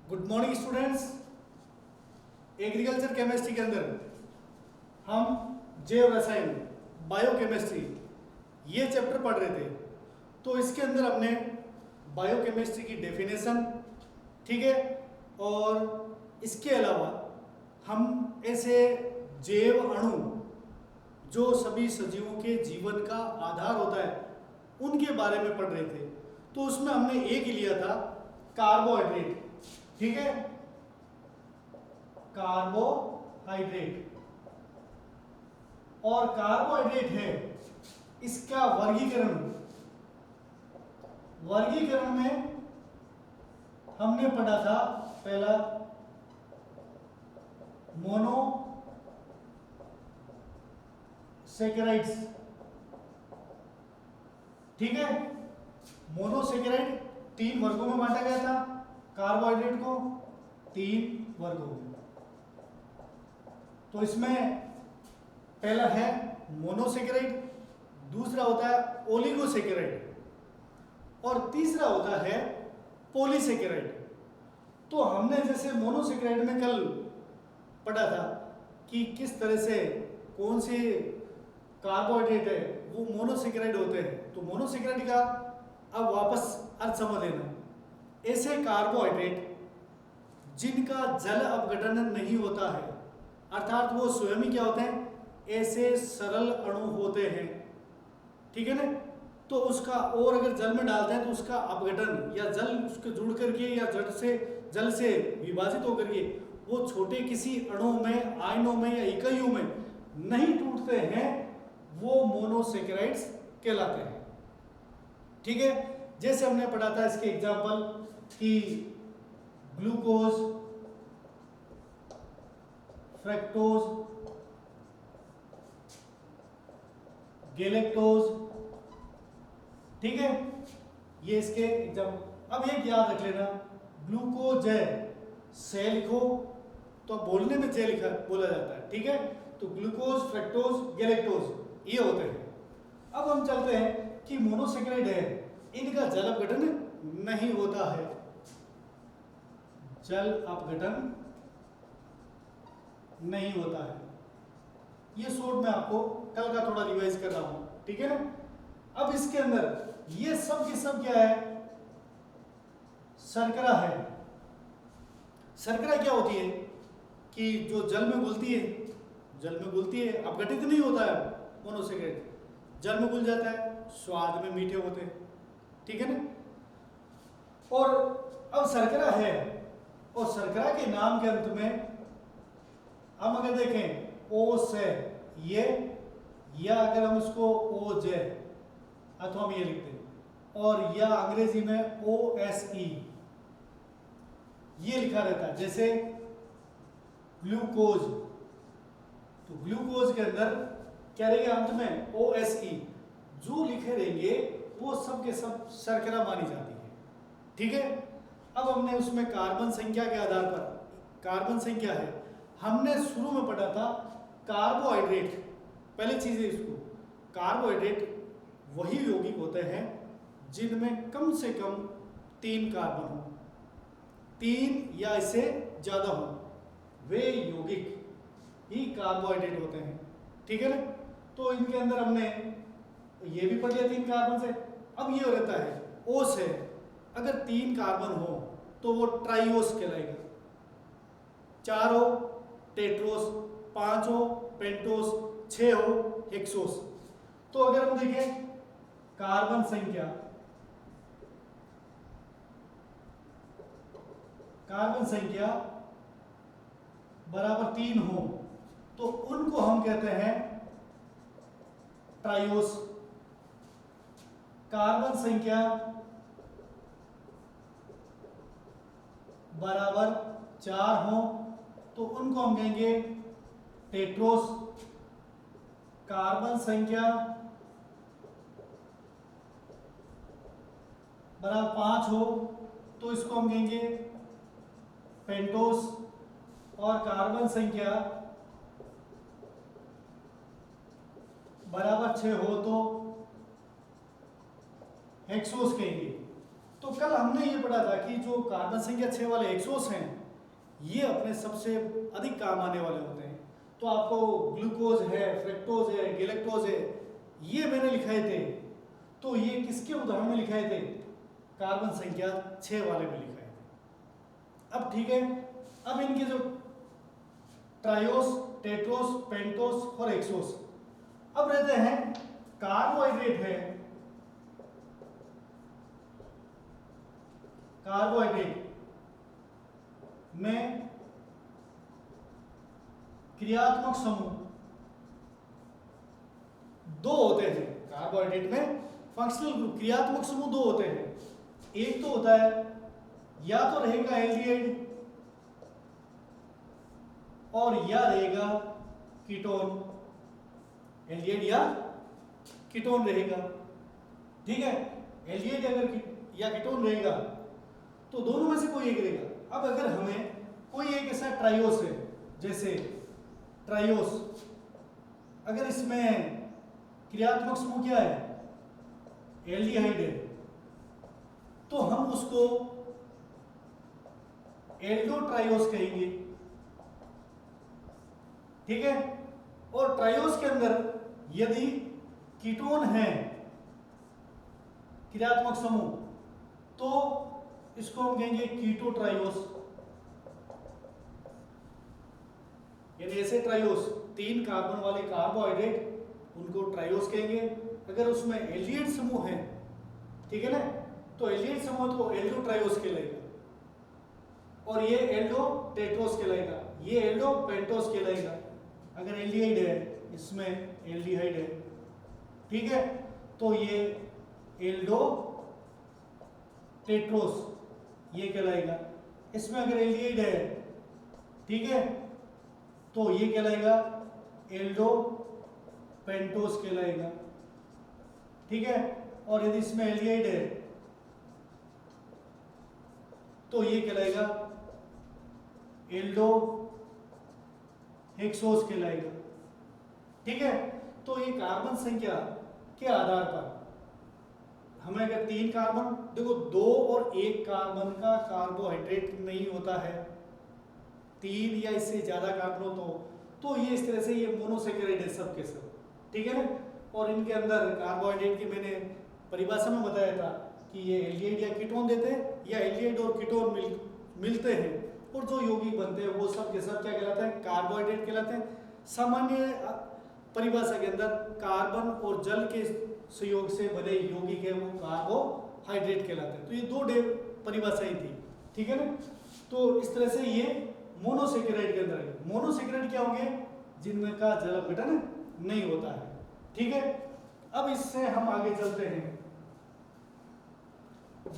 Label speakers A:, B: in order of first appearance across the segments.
A: Good morning students. Agriculture chemistry के अंदर हम जैव रसायन बायोकेमिस्ट्री ये चैप्टर पढ़ रहे थे। तो इसके अंदर हमने बायोकेमिस्ट्री की डेफिनेशन, ठीक है, और इसके अलावा हम ऐसे जैव अणु जो सभी सजीवों के जीवन का आधार होता है उनके बारे में पढ़ रहे थे। तो उसमें हमने एक ही लिया था, कार्बोहाइड्रेट, ठीक है, कार्बोहाइड्रेट। और कार्बोहाइड्रेट है, इसका वर्गीकरण में हमने पढ़ा था पहला मोनोसेकेराइड्स, ठीक है। मोनोसेकेराइड 3 वर्गों में बांटा गया था, कार्बोहाइड्रेट को 3 वर्गों में। तो इसमें पहला है मोनोसेकेराइड, दूसरा होता है ओलिगोसेकेराइड और तीसरा होता है पॉलीसेकेराइड। तो हमने जैसे मोनोसेकेराइड में कल पढ़ा था कि किस तरह से कौन से कार्बोहाइड्रेट है वो मोनोसेकेराइड होते हैं। तो मोनोसेकेराइड का अब वापस अर्थ समझ लेना। ऐसे कार्बोहाइड्रेट जिनका जल अपघटन नहीं होता है, अर्थात वो स्वयं ही क्या होते हैं, ऐसे सरल अणु होते हैं, ठीक है ना। तो उसका और अगर जल में डालते हैं तो उसका अपघटन या जल उसके जुड़ करके या जल से विभाजित होकर के वो छोटे किसी अणु में, आयनों में या इकाइयों में नहीं टूटते हैं, वो मोनोसेकेराइड्स कहलाते हैं, ठीक है। जैसे हमने पढ़ा था इसके एग्जांपल कि ग्लूकोज, फ्रक्टोज, गैलेक्टोज, ठीक है, ये इसके एग्जांपल। अब एक याद रख लेना, ग्लूकोज से लिखो तो बोलने में जे लिखा बोला जाता है, ठीक है। तो ग्लूकोज, फ्रक्टोज, गैलेक्टोज ये होते हैं। अब हम चलते हैं कि मोनोसेकेराइड है, इनका जल अपघटन नहीं होता है, जल अपघटन नहीं होता है। ये शॉर्ट में आपको कल का थोड़ा रिवाइज कर रहा हूं, ठीक है ना। अब इसके अंदर ये सब के सब क्या है, शर्करा है। शर्करा क्या होती है कि जो जल में घुलती है, अपघटित नहीं होता है मोनोसेकेराइड, जल में घुल जाता है, स्वाद में मीठे होते हैं, ठीक है ना। और अब शर्करा है और शर्करा के नाम के अंत में हम अगर देखें ओ से ये, या अगर हम इसको ओ जे अथवा हम ये लिखते हैं, और या अंग्रेजी में ओ एस ई ये लिखा रहता है। जैसे ग्लूकोज, तो ग्लूकोज के अंदर क्या रहेगा अंत में ओ एस ई, जो लिखे रहेंगे वो सब के सब शर्करा मानी जाती है, ठीक है। अब हमने उसमें कार्बन संख्या के आधार पर, कार्बन संख्या है, हमने शुरू में पढ़ा था कार्बोहाइड्रेट, पहली चीज है इसको, कार्बोहाइड्रेट वही यौगिक होते हैं जिनमें कम से कम 3 कार्बन हो, 3 या इससे ज्यादा हो, वे यौगिक ही कार्बोहाइड्रेट होते हैं, ठीक है ना। तो इनके अंदर हमने ये भी पढ़ लिया 3 कार्बन से। अब ये रहता है ओ से, अगर 3 कार्बन हो तो वो ट्राइओस कहलाएगा, 4 हो टेट्रोस, 5 हो पेंटोस, 6 हो हेक्सोस। तो अगर हम देखें कार्बन संख्या बराबर 3 हो तो उनको हम कहते हैं ट्राइओस। कार्बन संख्या बराबर 4 हो तो उनको हम कहेंगे टेट्रोस। कार्बन संख्या बराबर 5 हो तो इसको हम कहेंगे पेंटोस। और कार्बन संख्या बराबर 6 हो तो हेक्सोस कहेंगे। तो कल हमने ये पढ़ा था कि जो कार्बन संख्या 6 वाले हेक्सोस हैं ये अपने सबसे अधिक काम आने वाले होते हैं। तो आपको ग्लूकोज है, फ्रक्टोज है, गैलेक्टोज है, ये मैंने लिखाए थे। तो ये किसके उदाहरण में लिखाए थे? कार्बन संख्या 6 वाले में लिखाए थे। अब ठीक है, अब इनके जो ट्रायोस, टेट्रोस, पेंटोस और हेक्सोस अब रहते हैं। कार्बोहाइड्रेट है, कार्बोहाइड्रेट में क्रियात्मक समूह दो होते हैं। कार्बोहाइड्रेट में फंक्शनल ग्रुप क्रियात्मक समूह दो होते हैं। एक तो होता है या तो रहेगा एल्डिहाइड और या रहेगा कीटोन। एल्डिहाइड या कीटोन रहेगा, ठीक है। एल्डिहाइड अगर या कीटोन रहेगा तो दोनों में से कोई एक रहेगा। अब अगर हमें कोई एक ऐसा ट्रायोस है, जैसे ट्रायोस, अगर इसमें क्रियात्मक समूह क्या है? एल्डिहाइड है, तो हम उसको एल्डोट्रायोस कहेंगे, ठीक है। और ट्रायोस के अंदर यदि कीटोन है क्रियात्मक समूह तो इसको हम कहेंगे कीटोट्रायोस। यानी ऐसे ट्रायोस 3 कार्बन वाले कार्बोहाइड्रेट उनको ट्रायोस कहेंगे। अगर उसमें एल्डिहाइड समूह है, ठीक है ना, तो एल्डिहाइड समूह तो एल्डोट्रायोस कहलाएगा और ये एल्डोटेट्रोस कहलाएगा, ये एल्डोपेंटोस कहलाएगा। अगर एल्डिहाइड है, इसमें एल्डिहाइड है, ठीक है, तो ये एल्डोटेट्रोस ये कहलाएगा। इसमें अगर एल्डिहाइड है, ठीक है, तो ये कहलाएगा एल्डोपेंटोस कहलाएगा, ठीक है। और यदि इसमें एल्डिहाइड है तो ये कहलाएगा एल्डोहेक्सोस कहलाएगा, ठीक है। तो ये कार्बन संख्या के आधार पर हमें अगर 3 कार्बन, देखो 2 और 1 कार्बन का कार्बोहाइड्रेट नहीं होता है, 3 या इससे ज्यादा कार्बन हो तो ये इस तरह से ये मोनोसेकेराइड है सब के सब, ठीक है ना। और इनके अंदर कार्बोहाइड्रेट की मैंने परिभाषा में बताया था कि ये एल्डिहाइड या कीटोन देते हैं, या एल्डिहाइड और कीटोन मिलते हैं और जो यौगिक बनते हैं वो सब के सब क्या कहलाते हैं? कार्बोहाइड्रेट कहलाते हैं। सामान्य परिभाषा के अंदर कार्बन और जल के संयोग से बने यौगिक है वो कार्बोहाइड्रेट कहलाते हैं। तो ये 2 परिभाषाएं थी, ठीक है ना। तो इस तरह से ये मोनोसेकेराइड के अंदर है। मोनोसेकेराइड क्या होंगे? जिनमें का जल अपघटन नहीं होता है, ठीक है। अब इससे हम आगे चलते हैं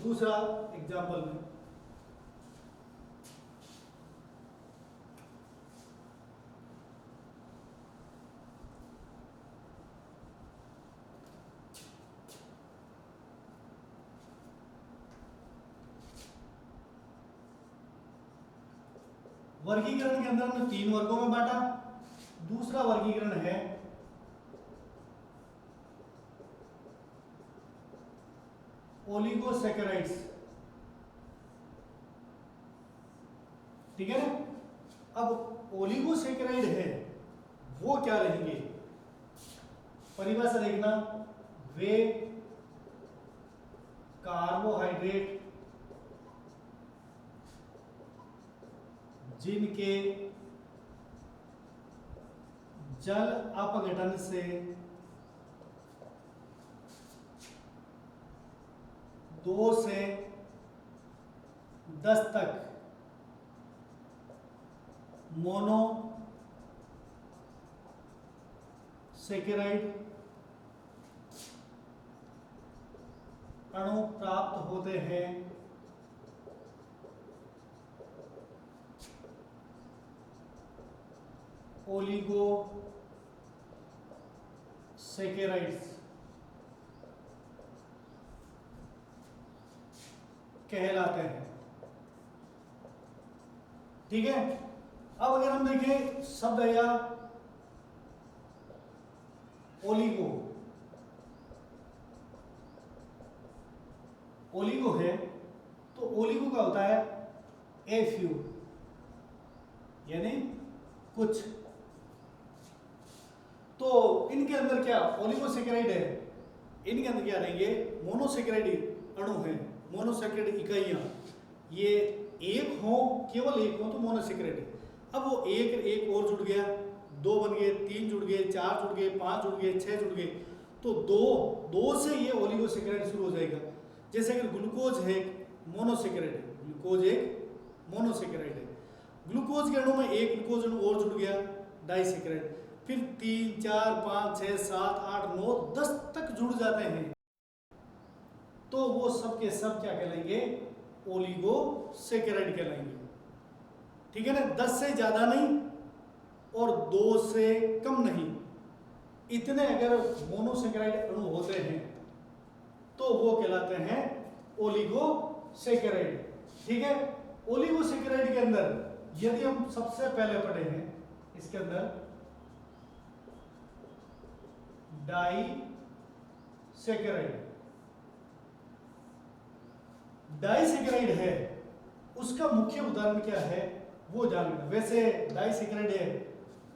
A: दूसरा एग्जाम्पल में। वर्गीकरण के अंदर हमने 3 वर्गों में बांटा। दूसरा वर्गीकरण है ओलिगोसैकेराइड्स, ठीक है ना। अब ओलिगोसैकेराइड है वो क्या रहेंगे? परिभाषा देखना, वे कार्बोहाइड्रेट जिनके जल अपघटन से 2 से 10 तक मोनोसेकेराइड अणु प्राप्त होते हैं, ओलिगोसैकेराइड्स कहलाते हैं, ठीक है। अब अगर हम देखें शब्द या ओलिगो है ए फ्यू यानी कुछ। तो इनके अंदर क्या ओलिगोसैकेराइड है, इनके अंदर क्या रहेंगे मोनोसैकेराइड अणु है, मोनोसैकेराइड इकाइयां। ये एक हो, केवल एक हो तो मोनोसैकेराइड है। अब वो एक और जुड़ गया, दो बन गए, तीन जुड़ गए, चार जुड़ गए, पांच जुड़ गए, छह जुड़ गए, तो दो से ये ओलिगोसैकेराइड शुरू हो जाएगा। जैसे कि ग्लूकोज है मोनोसैकेराइड है, ग्लूकोज एक मोनोसैकेराइड है। ग्लूकोज के अणु में एक ग्लूकोज अणु और जुड़ गया डाइसैकेराइड, फिर 3 4 5 6 7 8 9 10 तक जुड़ जाते हैं, तो वो सब के सब क्या कहलाएंगे ओलिगोसैकेराइड कहलाएंगे। ठीक है ना, 10 से ज्यादा नहीं और 2 से कम नहीं, इतने अगर मोनोसैकेराइड अणु होते हैं तो वो कहलाते हैं ओलिगोसैकेराइड। ठीक है, ओलिगोसैकेराइड के अंदर यदि हम सबसे पहले पढ़े हैं इसके अंदर डाइसैकेराइड, डाइसैकेराइड है, उसका मुख्य उदाहरण क्या है वो जान लेना। वैसे डाइसैकेराइड है,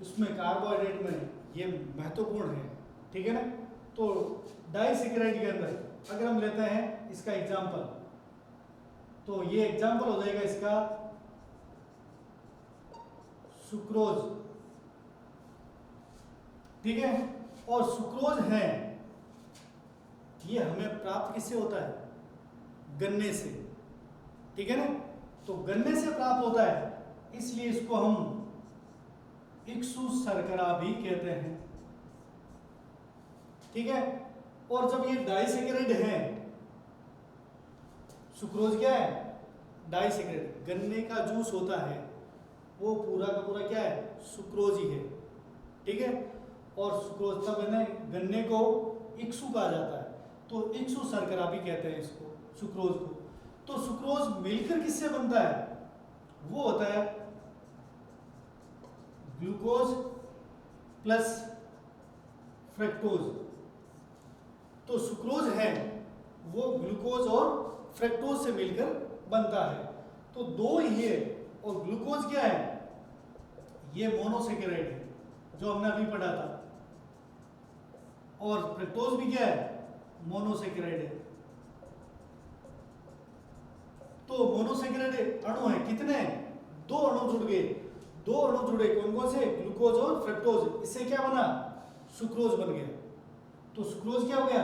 A: उसमें कार्बोहाइड्रेट में ये महत्वपूर्ण है। ठीक है ना, तो डाइसैकेराइड के अंदर अगर हम लेते हैं इसका एग्जांपल, तो ये एग्जांपल हो जाएगा इसका सुक्रोज। ठीक है, और सुक्रोज है ये हमें प्राप्त किससे होता है, गन्ने से। ठीक है ना, तो गन्ने से प्राप्त होता है, इसलिए इसको हम इक्सु शर्करा भी कहते हैं। ठीक है, और जब ये डाइसैकेराइड है, सुक्रोज क्या है डाइसैकेराइड, गन्ने का जूस होता है वो पूरा का पूरा क्या है सुक्रोज ही है। ठीक है, और सुक्रोज तब गन्ने को इक्सु कहा जाता है, तो इक्सु शर्करा भी कहते हैं इसको सुक्रोज को। तो सुक्रोज मिलकर किससे बनता है, वो होता है ग्लूकोज प्लस फ्रक्टोज। तो सुक्रोज है वो ग्लूकोज और फ्रक्टोज से मिलकर बनता है, तो दो ही है। और ग्लूकोज क्या है, ये मोनोसैकेराइड है जो हमने अभी पढ़ा था, और फ्रक्टोज भी क्या है मोनोसैकेराइड है। तो मोनोसैकेराइड अणु है कितने, दो अणु जुड़ गए, दो अणु जुड़े कौन कौन से, ग्लूकोज और फ्रक्टोज, इससे क्या बना सुक्रोज बन गया। तो सुक्रोज क्या हो गया,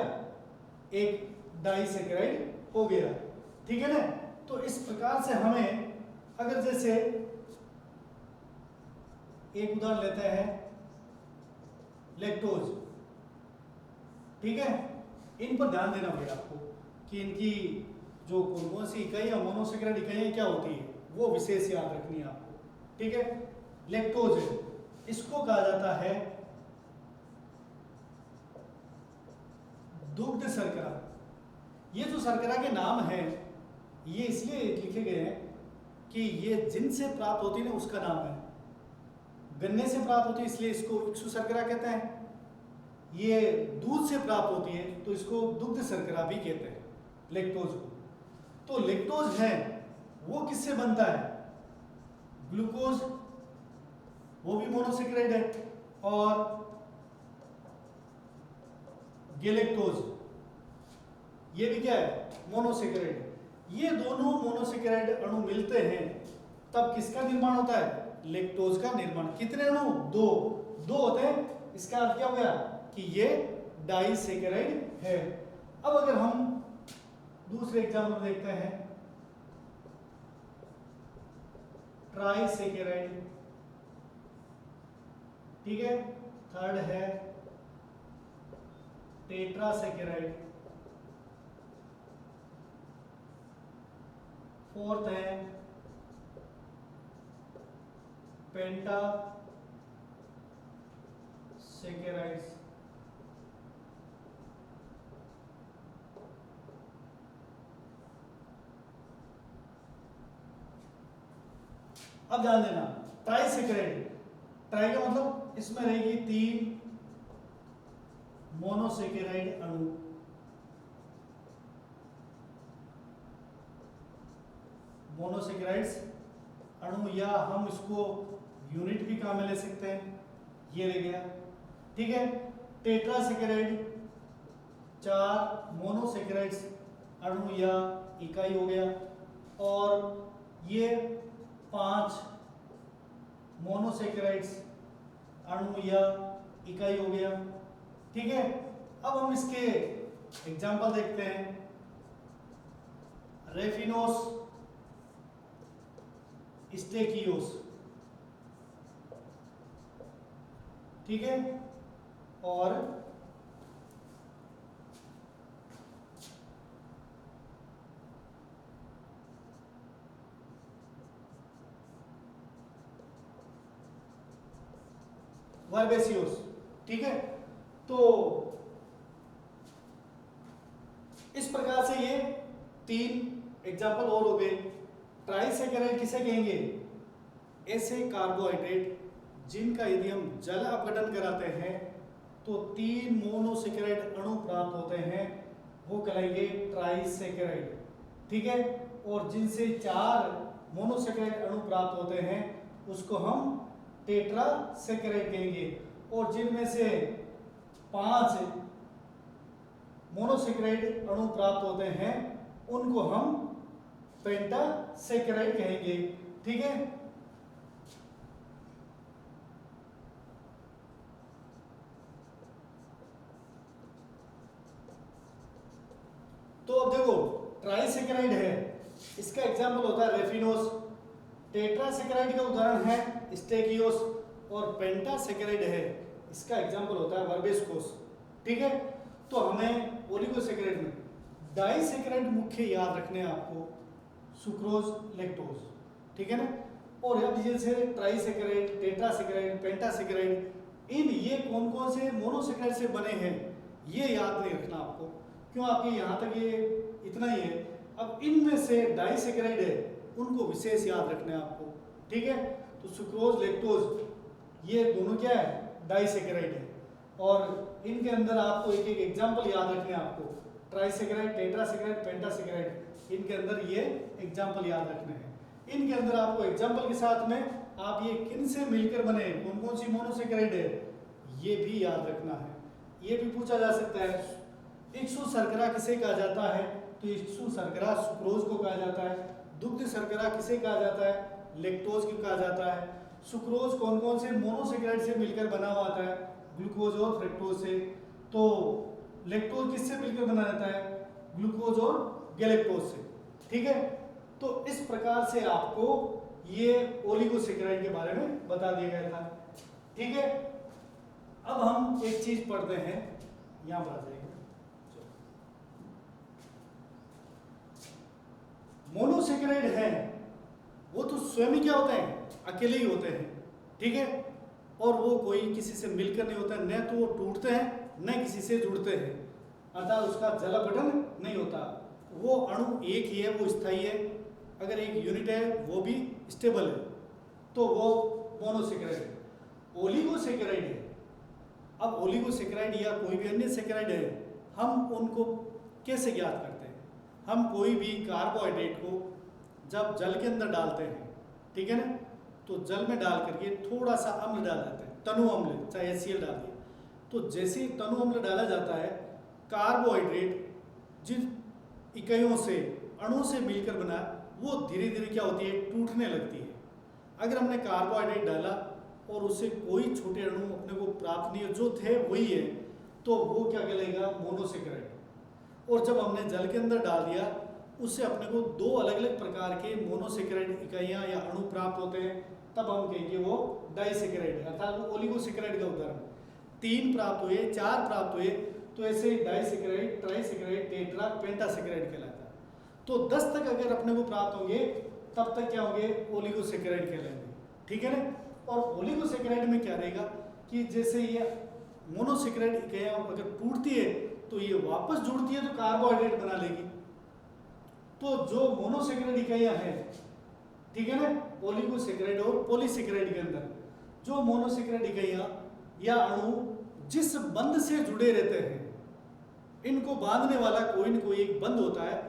A: एक डाइसैकेराइड हो गया। ठीक है ना, तो इस प्रकार से हमें अगर जैसे एक उदाहरण लेते हैं लैक्टोज। ठीक है, इन पर ध्यान देना पड़ेगा आपको कि इनकी जो कौन सी इकाइयां मोनोसैकेराइड इकाइयां क्या होती है वो विशेष याद रखनी है आपको। ठीक है, लैक्टोज है, इसको कहा जाता है दुग्ध शर्करा। ये जो शर्करा के नाम है ये इसलिए लिखे गए हैं कि ये जिनसे प्राप्त होती है ना उसका नाम है, गन्ने से प्राप्त होती है इसलिए इसको इक्सु शर्करा कहते हैं, ये दूध से प्राप्त होती है तो इसको दुग्ध शर्करा भी कहते हैं लैक्टोज को। तो लैक्टोज है वो किससे बनता है, ग्लूकोज वो भी मोनोसैकेराइड है, और गैलेक्टोज ये भी क्या है मोनोसैकेराइड। ये दोनों मोनोसैकेराइड अणु मिलते हैं तब किसका निर्माण होता है, लैक्टोज का निर्माण। कितने अणु, दो, दो होते हैं, इसका अर्थ क्या हो गया कि ये डाइसैकेराइड है। अब अगर हम दूसरे एग्जाम्पल देखते हैं ट्राइसैकेराइड। ठीक है, थर्ड है टेट्रासैकेराइड, फोर्थ है पेंटासैकेराइड्स, अब ध्यान देना ट्राइसैकेराइड, ट्राई का मतलब इसमें रहेगी 3 मोनोसैकेराइड अणु। मोनोसैकेराइड्स अणु, या हम इसको यूनिट भी काम में ले सकते हैं, ये ले गया। ठीक है, टेट्रासेकेराइड 4 मोनोसेकेराइड्स अणु या इकाई हो गया, और ये 5 मोनोसेकेराइड्स अणु या इकाई हो गया। ठीक है, अब हम इसके एग्जाम्पल देखते हैं। रेफिनोस, स्टेकियोस, ठीक है, और वर्बेसियोस। ठीक है, तो इस प्रकार से ये 3 एग्जाम्पल और हो गए। ट्राइसेकेराइड किसे कहेंगे? ऐसे कार्बोहाइड्रेट जिनका यदि हम जल अपघटन कराते हैं तो 3 मोनोसेकेराइड अणु प्राप्त होते हैं, वो कहलाएंगे ट्राइसेकेराइड। ठीक है, और जिनसे 4 मोनोसेकेराइड अणु प्राप्त होते हैं उसको हम टेट्रासेकेराइड कहेंगे, और जिनमें से 5 मोनोसेकेराइड अणु प्राप्त होते हैं उनको हम पेंटासेकेराइड कहेंगे। ठीक है, तो अब देखो ट्राइसेकेराइड है, इसका एग्जाम्पल होता है रेफिनोस, टेट्रासेकेराइड का उदाहरण है स्टेकियोस, और पेंटासेकेराइड है इसका एग्जाम्पल होता है वर्बेस्कोस। ठीक है, तो हमें ओलिगोसेकेराइड में डाइसेकेराइड मुख्य याद रखने हैं आपको, सुक्रोज, लैक्टोज। ठीक है ना, और अब जैसे ट्राइसेकेराइड, टेट्रासेकेराइड, पेंटासेकेराइड, इन ये कौन कौन से मोनोसेकेराइड से बने हैं ये याद नहीं रखना आपको, क्यों? आपके यहाँ तक ये इतना ही है। अब इनमें से डाइसेकेराइड है उनको विशेष याद रखना है आपको। ठीक है, तो सुक्रोज, लैक्टोज ये दोनों क्या है? डाइसेकेराइड है, और इनके अंदर आपको एक एक एग्जाम्पल याद रखने हैं आपको। ट्राइसेकेराइड, टेट्रासेकेराइड, पेंटासेकेराइड, इनके अंदर ये एग्जाम्पल याद रखने हैं। इनके अंदर आपको एग्जाम्पल के साथ में आप ये किन से मिलकर बने, कौन कौन सी मोनोसेकेराइड है, ये भी याद रखना है। ये भी पूछा जा सकता है इक्सु शर्करा किसे कहा जाता है, तो इक्सु शर्करा सुक्रोज को कहा जाता है। दुग्ध शर्करा किसे कहा जाता है? लैक्टोज को कहा जाता है। सुक्रोज कौन कौन से मोनोसेकेराइड से मिलकर बना हुआ आता है? ग्लूकोज और फ्रक्टोज से। तो लैक्टोज किससे मिलकर बना जाता है? ग्लूकोज और गैलेक्टोज से। ठीक है, तो इस प्रकार से आपको ये ओलिगोसेकेराइड के बारे में बता दिया गया था। ठीक है, अब हम एक चीज पढ़ते हैं, यहां पर आ जाएगा। मोनोसेकेराइड है वो तो स्वयं ही क्या होते हैं? अकेले ही होते हैं। ठीक है, और वो कोई किसी से मिलकर नहीं होता है, न तो वो टूटते हैं न किसी से जुड़ते हैं, अर्थात उसका जल अपघटन नहीं होता। वो अणु एक ही है, वो स्थायी है। अगर एक यूनिट है वो भी स्टेबल है, तो वो मोनोसेकेराइड है। ओलिगोसेकेराइड है, अब ओलिगोसेकेराइड या कोई भी अन्य सेकेराइड है, हम उनको कैसे ज्ञात करते हैं? हम कोई भी कार्बोहाइड्रेट को जब जल के अंदर डालते हैं, ठीक है ना, तो जल में डाल करके थोड़ा सा अम्ल डाल देते हैं, तनु अम्ल, चाहे HCl डाल दिया। तो जैसे ही तनु अम्ल डाला जाता है, कार्बोहाइड्रेट जिन इकाइयों से, अणु से मिलकर बना, वो धीरे धीरे क्या होती है? टूटने लगती है। अगर हमने कार्बोहाइड्रेट डाला और उससे कोई छोटे अणु अपने को प्राप्त नहीं, जो थे वही है, तो वो क्या कहलाएगा? मोनोसेकेराइड। और जब हमने जल के अंदर डाल दिया, उससे अपने को 2 अलग अलग प्रकार के मोनोसेकेराइड इकाइयाँ या अणु प्राप्त होते हैं, तब हम कहेंगे वो डाइसेकेराइड, अर्थात वो ओलिगोसेकेराइड का उदाहरण। 3 प्राप्त हुए, 4 प्राप्त हुए, तो ऐसे डाइसेकेराइड, ट्राइसेकेराइड, टेट्रा, पेंटासेकेराइड कहलाता है। तो 10 तक अगर अपने को प्राप्त होंगे, तब तक क्या होंगे? ओलिगोसेकेराइड कहलाएंगे। ठीक है ना, और ओलिगोसेकेराइड में क्या रहेगा कि जैसे ये मोनोसेकेराइड इकाइयाँ अगर टूटती है तो ये वापस जुड़ती है तो कार्बोहाइड्रेट बना लेगी। तो जो मोनोसेकेराइड इकाइयाँ हैं, ठीक है ना, ओलिगोसेकेराइड और पॉलीसेकेराइड के अंदर जो मोनोसेकेराइड इकाइयाँ या अणु जिस बंध से जुड़े रहते हैं, इनको बांधने वाला कोई न कोई एक बंध होता है,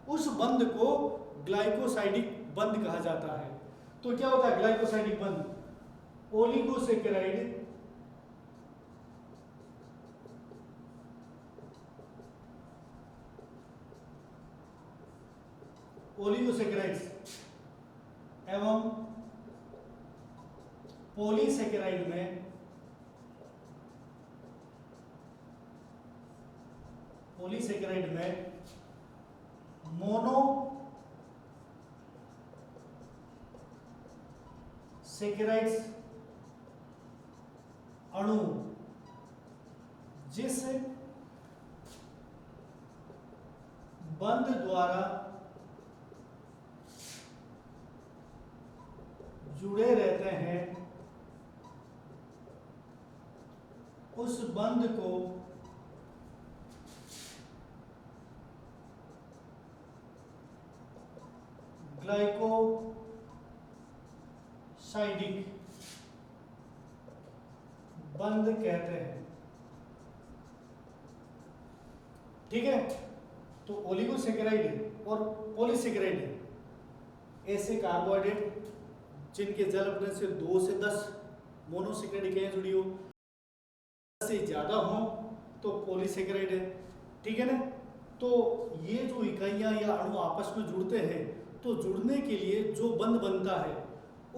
A: उस बंध को ग्लाइकोसाइडिक बंध कहा जाता है। तो क्या होता है ग्लाइकोसाइडिक बंध ओलिगोसेकेराइड ओलिगोसेकेराइड्स एवं पॉलीसेकेराइड में मोनो सेकेराइड्स अणु जिस बंध द्वारा जुड़े रहते हैं उस बंध को ग्लाइकोसाइडिक बंध कहते हैं। ठीक है, तो ओलिगोसेकेराइड और पॉलीसेकेराइड ऐसे कार्बोहाइड्रेट जिनके जल अपने से 2 से 10 मोनोसेकेराइड इकाइयां जुड़ी हो, 10 से ज्यादा हो तो पॉलीसेकेराइड है। ठीक है ना, तो ये जो इकाइयां या अणु आपस में जुड़ते हैं तो जुड़ने के लिए जो बंध बनता है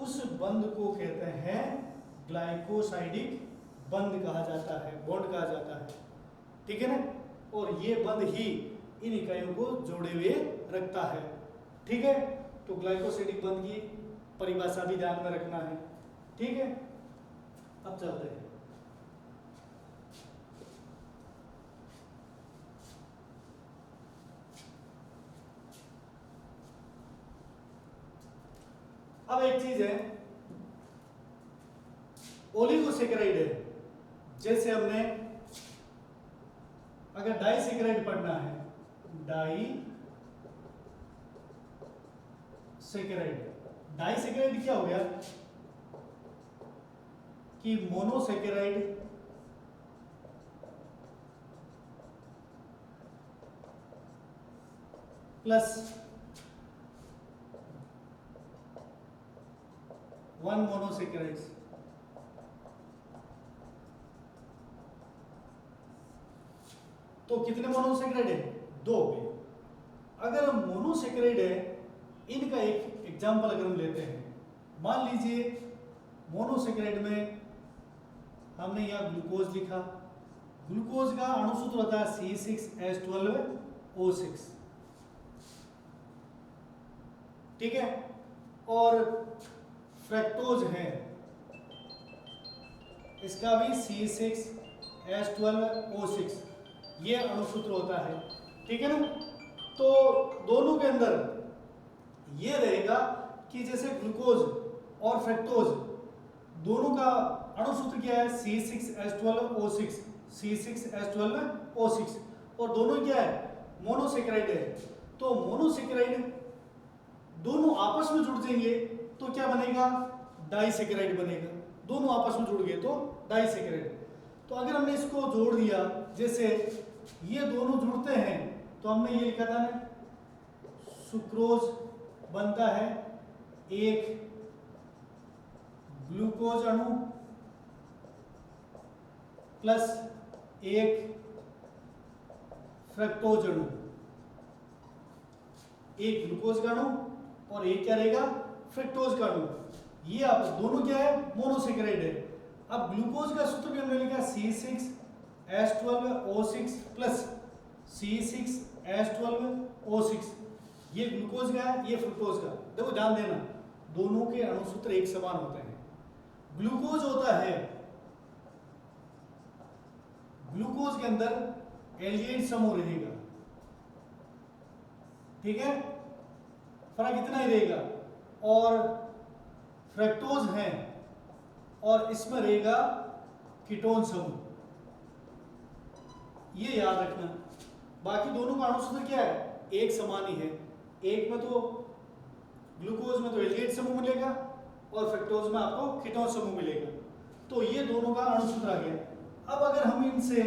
A: उस बंध को कहते हैं ग्लाइकोसाइडिक बंध कहा जाता है, बॉन्ड कहा जाता है। ठीक है ना, और ये बंध ही इन इकाइयों को जोड़े हुए रखता है। ठीक है, तो ग्लाइकोसाइडिक बंध की परिभाषा भी ध्यान में रखना है। ठीक है, अब चलते हैं। अब एक चीज है, ओलिगोसेकेराइड है, जैसे हमने अगर डाइसेकेराइड पढ़ना है, डाइसेकेराइड क्या हो गया कि मोनोसेकेराइड प्लस 1 मोनोसेकेराइड्स। तो कितने मोनोसेकेराइड है? 2 हो गए। अगर मोनोसेकेराइड है, इनका एक एग्जांपल अगर हम लेते हैं, मान लीजिए मोनोसेकेराइड में हमने यहाँ ग्लूकोज लिखा, ग्लूकोज का अणुसूत्र होता है C6H12O6। ठीक है, और फ्रक्टोज है, इसका भी C6H12O6 ये अणुसूत्र होता है। ठीक है ना, तो दोनों के अंदर ये रहेगा कि जैसे ग्लूकोज और फ्रक्टोज दोनों का अणुसूत्र क्या है C6H12O6, C6H12O6, और दोनों क्या है मोनोसेकेराइड है। तो मोनोसेकेराइड दोनों आपस में जुड़ जाएंगे तो क्या बनेगा? डाइसेकेराइड बनेगा। दोनों आपस में जुड़ गए तो डाइसेकेराइड। तो अगर हमने इसको जोड़ दिया, जैसे ये दोनों जुड़ते हैं तो हमने ये लिखा था ना, सुक्रोज बनता है एक ग्लूकोज अणु प्लस एक फ्रक्टोज अणु, एक ग्लूकोज का अणु और एक क्या रहेगा? फ्रक्टोज का अणु। ये आप दोनों क्या है? मोनोसेकेराइड है। अब ग्लूकोज का सूत्र भी हमने लिखा C6H12O6 प्लस C6H12O6। ये ग्लूकोज का है, ये फ्रुक्टोज का। देखो ध्यान देना, दोनों के अणुसूत्र एक समान होते हैं। ग्लूकोज होता है, ग्लूकोज के अंदर एल्डिहाइड समूह रहेगा। ठीक है, फर्क इतना ही रहेगा। और फ्रक्टोज है और इसमें रहेगा कीटोन समूह, ये याद रखना। बाकी दोनों का अणुसूत्र क्या है? एक समान ही है। एक में तो ग्लूकोज में तो एल्डिहाइड समूह मिलेगा और फ्रक्टोज में आपको कीटोन समूह मिलेगा। तो ये दोनों का अणुसूत्र आ गया। अब अगर हम इनसे,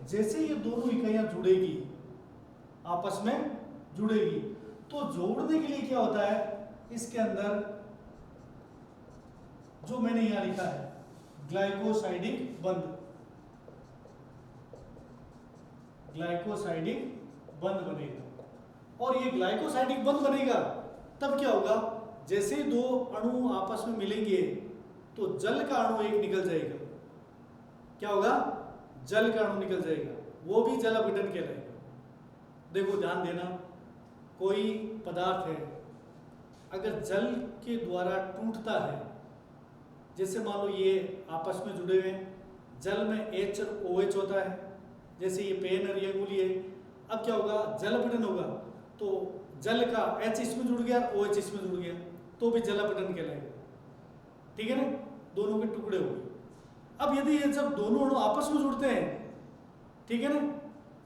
A: जैसे ये दोनों इकाइयां जुड़ेगी, आपस में जुड़ेगी, तो जोड़ने के लिए क्या होता है? इसके अंदर जो मैंने यहां लिखा है ग्लाइकोसाइडिक बंध, ग्लाइकोसाइडिक बंध बनेगा। और ये ग्लाइकोसाइडिक बंध बनेगा तब क्या होगा, जैसे दो अणु आपस में मिलेंगे तो जल का अणु एक निकल जाएगा। क्या होगा, जल का अणु निकल जाएगा, वो भी जल अपघटन कहलाएगा। देखो ध्यान देना, कोई पदार्थ है अगर जल के द्वारा टूटता है, जैसे मान लो ये आपस में जुड़े हुए हैं, जल में H और OH होता है, जैसे ये पेन और ये अंगुली है। अब क्या होगा, जल अपघटन होगा तो जल का H इसमें जुड़ गया, OH इसमें जुड़ गया, तो भी जल अपघटन कहलाएगा। ठीक है ना, दोनों के टुकड़े हो गए। अब यदि ये जब दोनों अणु आपस में जुड़ते हैं, ठीक है ना,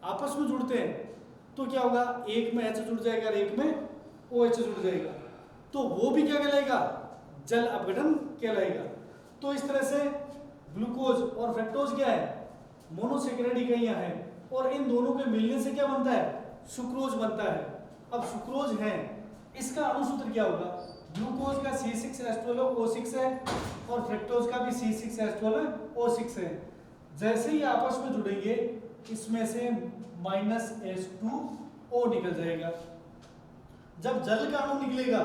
A: आपस में जुड़ते हैं तो क्या होगा, एक में H जुड़ जाएगा और एक में OH जुड़ जाएगा, तो वो भी क्या कहलाएगा, जल अपघटन कहलाएगा। तो इस तरह से ग्लूकोज और फ्रक्टोज क्या है, मोनोसेकेराइड इकाइयां हैं, और इन दोनों के मिलने से क्या बनता है, सुक्रोज बनता है। अब सुक्रोज है, इसका अणुसूत्र क्या होगा, ग्लूकोज का C6H12O6 है और फ्रक्टोज का भी C6H12O6 है। जैसे ही आपस में जुड़ेंगे इसमें से -H2O निकल जाएगा। जब जल का अणु निकलेगा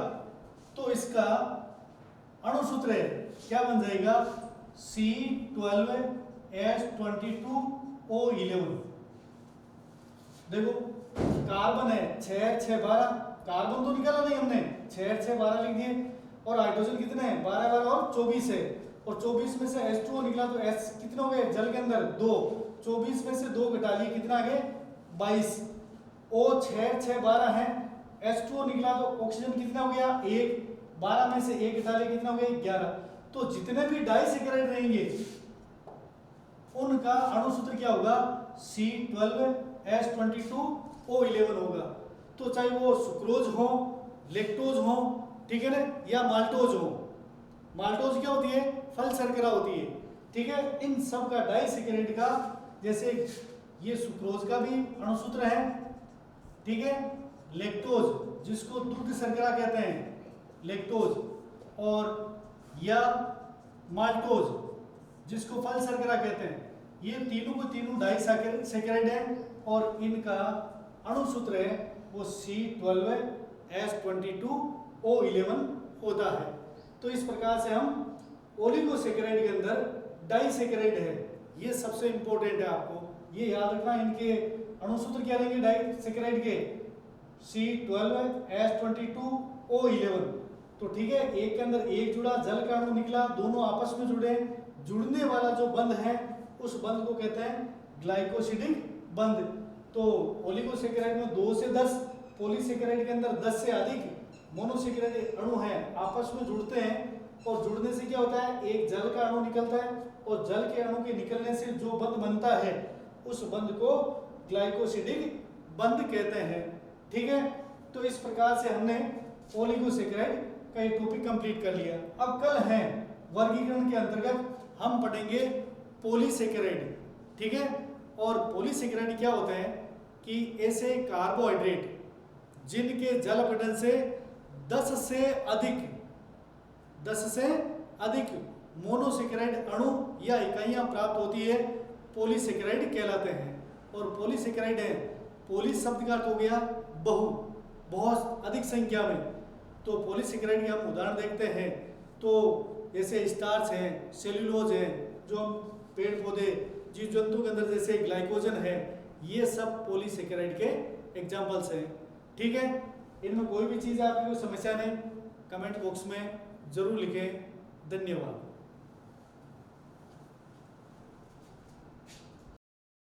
A: तो इसका अणुसूत्र है, क्या बन जाएगा, C12H22O11। देखो कार्बन है 6 6 12, कार्बन तो निकाला नहीं हमने, 6 6 12 लिख दिए, और हाइड्रोजन कितने हैं, 12 12 और 24 है, और 24 में से H2O निकला तो H कितने हो गए जल के अंदर 2, 24 में से 2 घटा लिए कितना आ गए 22, O 6 6 12 है, H2O निकला तो ऑक्सीजन कितना हो गया 1, 12 में से 1 घटा लिए कितना हो गया 11। तो जितने भी डाइसेकेराइड रहेंगे उनका अणुसूत्र क्या होगा, C12H22O11 होगा। तो चाहे वो सुक्रोज हो, लेक्टोज हो, ठीक है ना, या माल्टोज हो। माल्टोज क्या होती है, फल शर्करा होती है, ठीक है। इन सब का डाइसेकेराइड का, जैसे ये सुक्रोज का भी अणुसूत्र है, ठीक है, लेक्टोज जिसको दुग्ध शर्करा कहते हैं लेक्टोज, और या माल्टोज जिसको फल शर्करा कहते हैं, ये तीनों को तीनों डाइसेकेराइड है, और इनका अणुसूत्र है वो C12H22O11 होता है। तो इस प्रकार से हम ओलिगोसेकेराइड के अंदर डाइसेकेराइड है, ये सबसे इंपॉर्टेंट है, आपको ये याद रखना। इनके अणुसूत्र क्या रहेंगे डाइसेकेराइड के, C12H22O11। तो ठीक है, एक के अंदर एक जुड़ा, जल का अणु निकला, दोनों आपस में जुड़े, जुड़ने वाला जो बंध है उस बंध को कहते हैं ग्लाइकोसिडिक बंध। तो ओलिगोसेकेराइड में 2 से 10, पॉलीसेकेराइड के अंदर 10 से अधिक मोनोसेकेराइड अणु हैं, आपस में जुड़ते हैं, और जुड़ने से क्या होता है, एक जल का अणु निकलता है, और जल के अणु के निकलने से जो बंध बनता है उस बंध को ग्लाइकोसिडिक बंध कहते हैं। ठीक है, तो इस प्रकार से हमने ओलिगोसेकेराइड का ये टॉपिक कंप्लीट कर लिया। अब कल है वर्गीकरण के अंतर्गत हम पढ़ेंगे पॉलीसेकेराइड, ठीक है। और पॉलीसेकेराइड क्या होते हैं कि ऐसे कार्बोहाइड्रेट जिनके जल अपघटन से 10 से अधिक मोनोसेकेराइड अणु या इकाइयां प्राप्त होती है, पॉलीसेकेराइड कहलाते हैं। और पॉलीसेकेराइड है, पॉली शब्द का अर्थ हो गया बहु, बहुत अधिक संख्या में। तो पॉलीसेकेराइड के हम उदाहरण देखते हैं, तो जैसे स्टार्च है, सेल्यूलोज है, जो हम पेड़ पौधे जीव जंतु के अंदर जैसे ग्लाइकोजन है, ये सब पॉलीसेकेराइड के एग्जाम्पल्स हैं। ठीक है, इनमें कोई भी चीज़ आपकी कोई समस्या नहीं, कमेंट बॉक्स में जरूर लिखें। धन्यवाद।